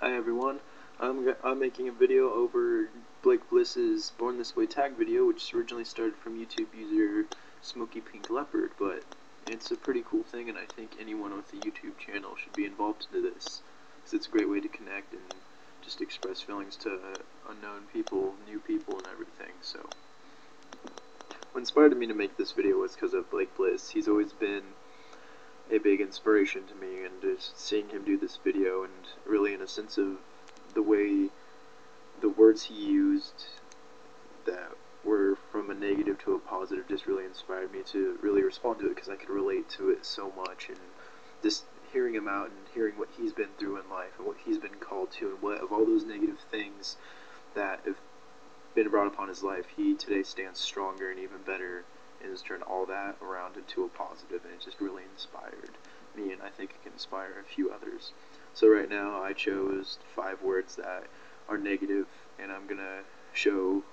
Hi everyone, I'm making a video over Blake Bliss's Born This Way tag video, which originally started from YouTube user Smoky Pink Leopard, but it's a pretty cool thing, and I think anyone with a YouTube channel should be involved into this, because it's a great way to connect and just express feelings to unknown people, new people, and everything. So, what inspired me to make this video was because of Blake Bliss. He's always been a big inspiration to me, and just seeing him do this video, and really in a sense of the way the words he used that were from a negative to a positive just really inspired me to really respond to it, because I could relate to it so much, and just hearing him out and hearing what he's been through in life and what he's been called to, and what of all those negative things that have been brought upon his life, he today stands stronger and even better and has turned all that around into a positive, and it just really inspired me, and I think it can inspire a few others. So right now I chose 5 words that are negative, and I'm gonna show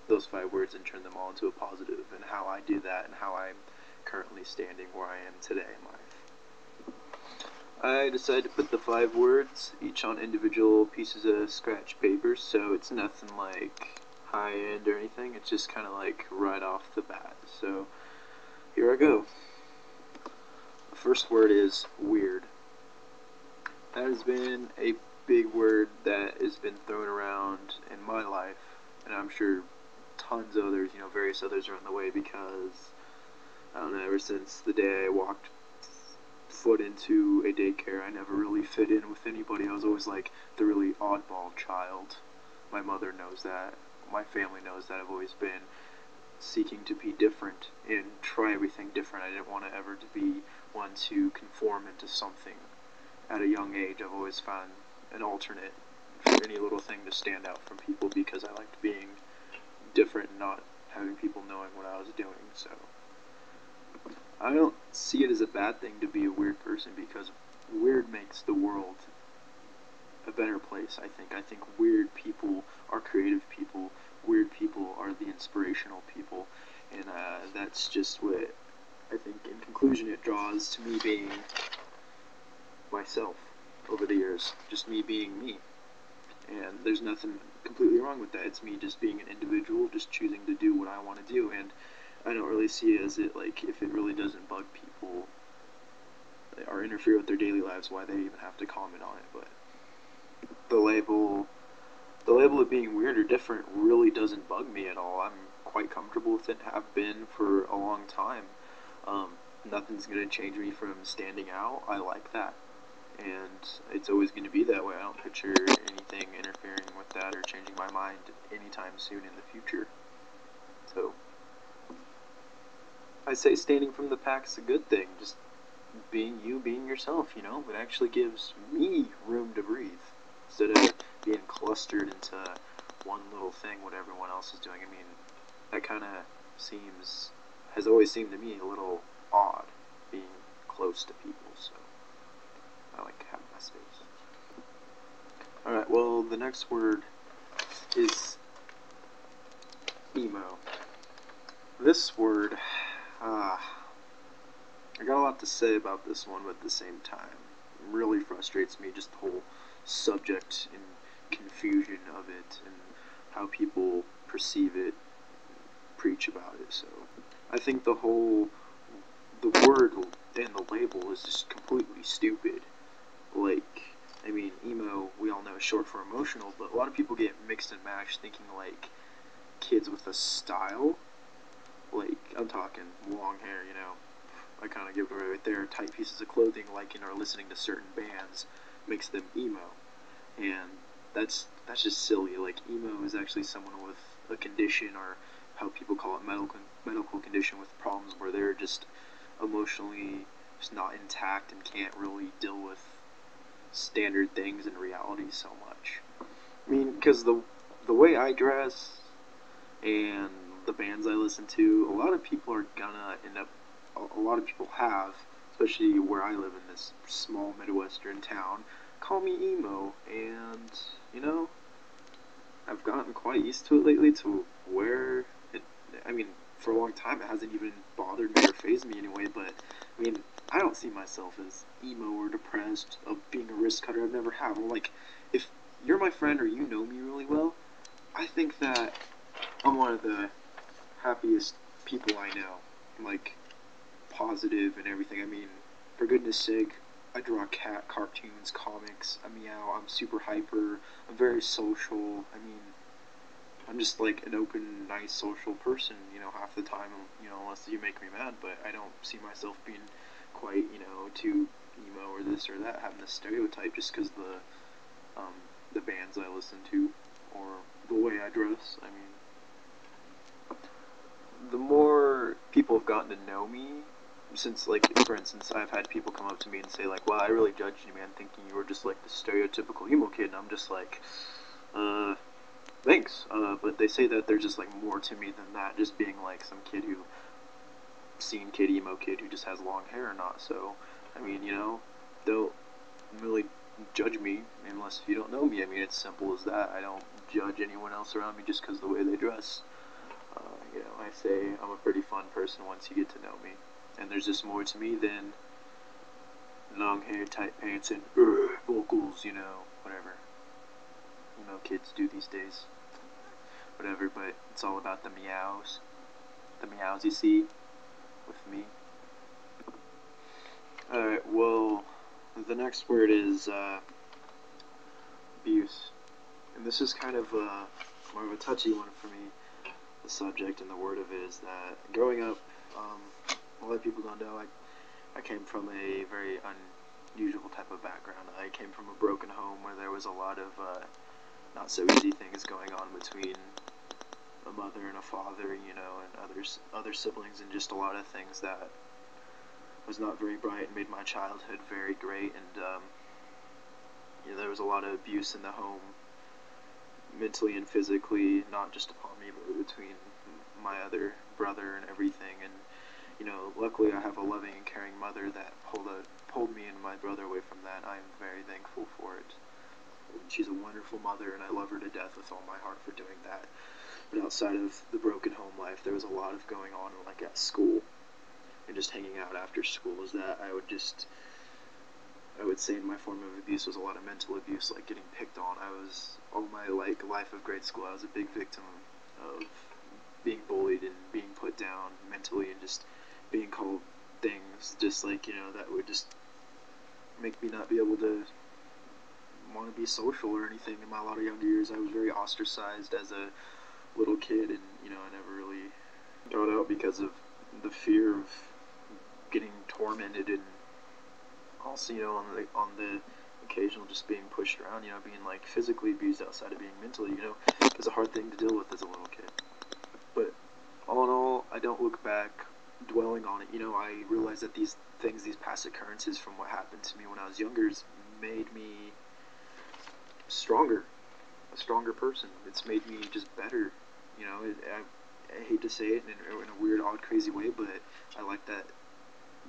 those five words and turn them all into a positive, and how I do that, and how I'm currently standing where I am today in life. I decided to put the 5 words each on individual pieces of scratch paper, so it's nothing like high-end or anything. It's just kind of like right off the bat. So here I go. The first word is weird. That has been a big word that has been thrown around in my life, and I'm sure tons of others, various others are in the way, because I don't know, ever since the day I walked foot into a daycare, I never really fit in with anybody. I was always like the really oddball child. My mother knows that. My family knows that I've always been seeking to be different and try everything different. I didn't want to ever to be one to conform into something. At a young age, I've always found an alternate for any little thing to stand out from people, because I liked being different and not having people knowing what I was doing. So I don't see it as a bad thing to be a weird person, because weird makes the world a better place, I think. I think weird people are creative people. Weird people are the inspirational people. And that's just what I think, in conclusion, it draws to me being myself over the years. Just me being me. And there's nothing completely wrong with that. It's me just being an individual, just choosing to do what I want to do. And I don't really see it as if it really doesn't bug people or interfere with their daily lives, why they even have to comment on it. But the label of being weird or different really doesn't bug me at all. I'm quite comfortable with it, have been for a long time. Nothing's going to change me from standing out. I like that, and it's always going to be that way. I don't picture anything interfering with that or changing my mind anytime soon in the future. So I say standing from the pack is a good thing. Just being you, being yourself, it actually gives me room to breathe, instead of being clustered into one little thing, what everyone else is doing. I mean, that kind of has always seemed to me a little odd, being close to people, so I like having my space. Alright, well, the next word is emo. This word, I got a lot to say about this one, but at the same time, it really frustrates me, just the whole subject and confusion of it, and how people perceive it, preach about it. So I think the word and the label is just completely stupid. I mean, emo, we all know, is short for emotional, but a lot of people get mixed and matched thinking like kids with a style. I'm talking long hair, I kind of give it away right there. Tight pieces of clothing, or listening to certain bands, makes them emo, and that's just silly. Emo is actually someone with a condition, or how people call it, medical condition, with problems where they're just emotionally just not intact and can't really deal with standard things in reality so much. I mean, because the way I dress and the bands I listen to, a lot of people are gonna end up, a lot of people have, especially where I live in this small Midwestern town, call me emo, and, I've gotten quite used to it lately, to where, for a long time it hasn't even bothered me or fazed me anyway, but, I don't see myself as emo or depressed of being a wrist cutter. I've never have. Like, if you're my friend or you know me really well, I think that I'm one of the happiest people I know. Like, positive and everything. I mean, for goodness sake, I draw cat cartoons, comics, I meow, I'm super hyper, I'm very social. I mean, I'm just like an open, nice, social person, half the time, unless you make me mad, but I don't see myself being quite, too emo or this or that, having this stereotype just because the bands I listen to, or the way I dress. I mean, the more people have gotten to know me, since, like, for instance, I've had people come up to me and say, like, well, I really judged you, man, thinking you were just, like, the stereotypical emo kid, and I'm just like, thanks, but they say that there's just, like, more to me than that, just being, like, some kid who, scene kid, emo kid who just has long hair or not, so, I mean, don't really judge me unless you don't know me. I mean, it's simple as that. I don't judge anyone else around me just because of the way they dress. I say I'm a pretty fun person once you get to know me. And there's just more to me than long hair, tight pants, and vocals, whatever. Kids do these days. Whatever, but it's all about the meows. The meows you see with me. Alright, well, the next word is abuse. And this is kind of more of a touchy one for me. The subject and the word of it is that growing up, a lot of people don't know, I came from a very unusual type of background. I came from a broken home where there was a lot of not so easy things going on between a mother and a father, and other siblings, and just a lot of things that was not very bright and made my childhood very great. And there was a lot of abuse in the home, mentally and physically, not just upon me, but between my other brother and everything. And luckily I have a loving and caring mother that pulled me and my brother away from that. I am very thankful for it. She's a wonderful mother, and I love her to death with all my heart for doing that. But outside of the broken home life, there was a lot of going on, like, at school, and just hanging out after school. Is that I would say my form of abuse was a lot of mental abuse, like getting picked on. All my life of grade school, I was a big victim of being bullied and being put down mentally, and just being called things, just like, that would just make me not be able to want to be social or anything. In my lot of younger years, I was very ostracized as a little kid, and I never really got out because of the fear of getting tormented, and also on the occasional just being pushed around, being like physically abused outside of being mentally. It's a hard thing to deal with as a little kid. But all in all, I don't look back dwelling on it. I realize that these things, these past occurrences from what happened to me when I was younger, made me a stronger person. It's made me just better. I hate to say it in a weird, odd, crazy way, but I like that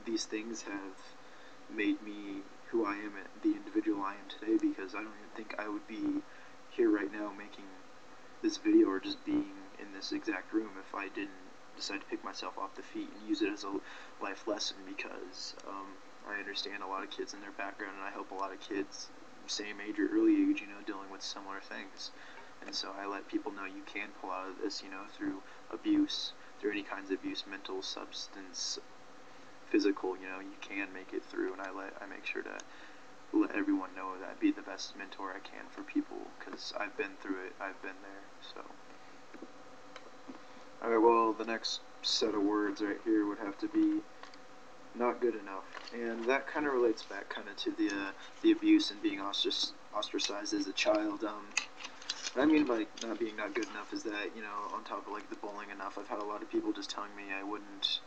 these things have made me who I am, the individual I am today, because I don't even think I would be here right now making this video or just being in this exact room if I didn't decide to pick myself off the feet and use it as a life lesson, because I understand a lot of kids in their background, and I help a lot of kids same age or early age, dealing with similar things. And so I let people know you can pull out of this, through abuse, through any kinds of abuse, mental, substance, physical, you can make it through. And I make sure to let everyone know that, be the best mentor I can for people, because I've been through it, I've been there. So alright, well, the next set of words right here would have to be not good enough, and that kind of relates back kind of to the abuse and being ostracized as a child. What I mean by not being not good enough is that, on top of like the bullying enough, I've had a lot of people just telling me I wouldn't,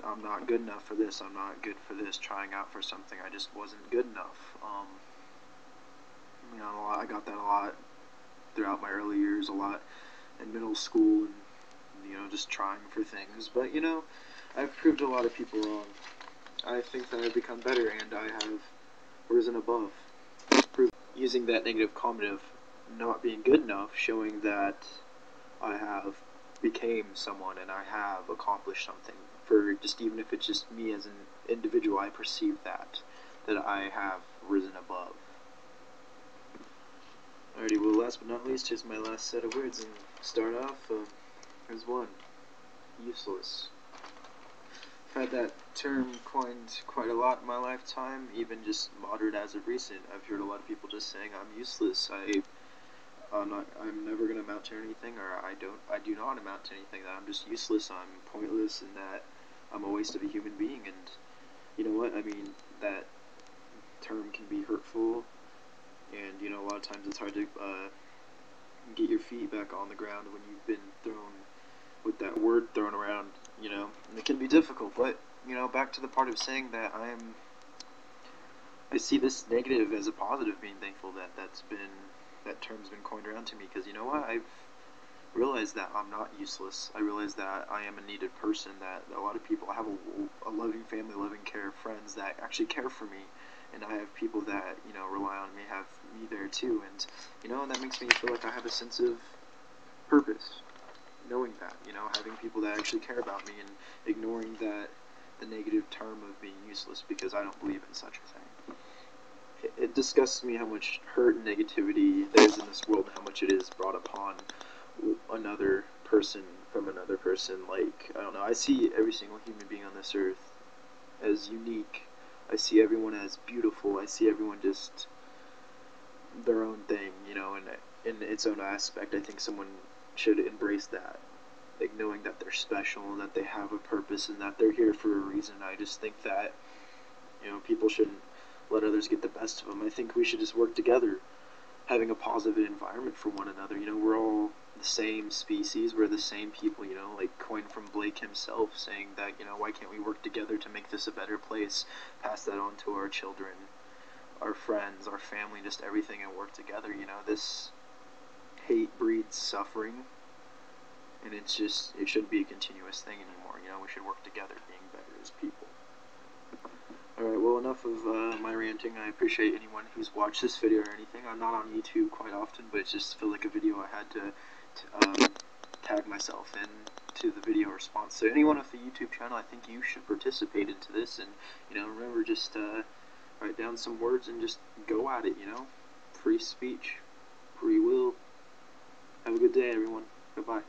I'm not good enough for this, I'm not good for this, trying out for something, I just wasn't good enough. I got that a lot throughout my early years, a lot in middle school, and just trying for things. But I've proved a lot of people wrong. I think that I've become better, and I have risen above. Using that negative comment of not being good enough, showing that I have became someone and I have accomplished something for just, even if it's just me as an individual, I perceive that I have risen above. Alrighty, well, last but not least, here's my last set of words, and start off, here's one. Useless. I've had that term coined quite a lot in my lifetime, even just moderate as of recent. I've heard a lot of people just saying I'm useless. I'm never going to amount to anything, or I do not amount to anything, that I'm just useless, I'm pointless, and that I'm a waste of a human being. And you know what, I mean, that term can be hurtful, and you know, a lot of times it's hard to get your feet back on the ground when you've been thrown with that word thrown around, you know, and it can be difficult. But you know, back to the part of saying that I see this negative as a positive, being thankful that that term's been coined around to me, because you know what, I've realized that I'm not useless. I realize that I am a needed person, that a lot of people, I have a loving family, loving care, friends that actually care for me, and I have people that, you know, rely on me, have me there too, and you know, and that makes me feel like I have a sense of purpose, knowing that, you know, having people that actually care about me, and ignoring that, the negative term of being useless, because I don't believe in such a thing. It disgusts me how much hurt and negativity there is in this world, and how much it is brought upon another person from another person. Like, I don't know, I see every single human being on this earth as unique. I see everyone as beautiful. I see everyone just their own thing, you know, and in its own aspect. I think someone should embrace that, like, knowing that they're special and that they have a purpose and that they're here for a reason. I just think that, you know, people shouldn't let others get the best of them. I think we should just work together, having a positive environment for one another. You know, we're all the same species, we're the same people, you know, like coined from Blake himself, saying that, you know, why can't we work together to make this a better place, pass that on to our children, our friends, our family, just everything, and work together. You know, this hate breeds suffering, and it shouldn't be a continuous thing anymore. You know, we should work together, being better as people. Alright, well, enough of my ranting. I appreciate anyone who's watched this video or anything. I'm not on YouTube quite often, but it just felt like a video I had to tag myself in to the video response. So anyone with a YouTube channel, I think you should participate into this, and, you know, remember, just write down some words and just go at it, you know? Free speech, free will. Have a good day, everyone. Goodbye.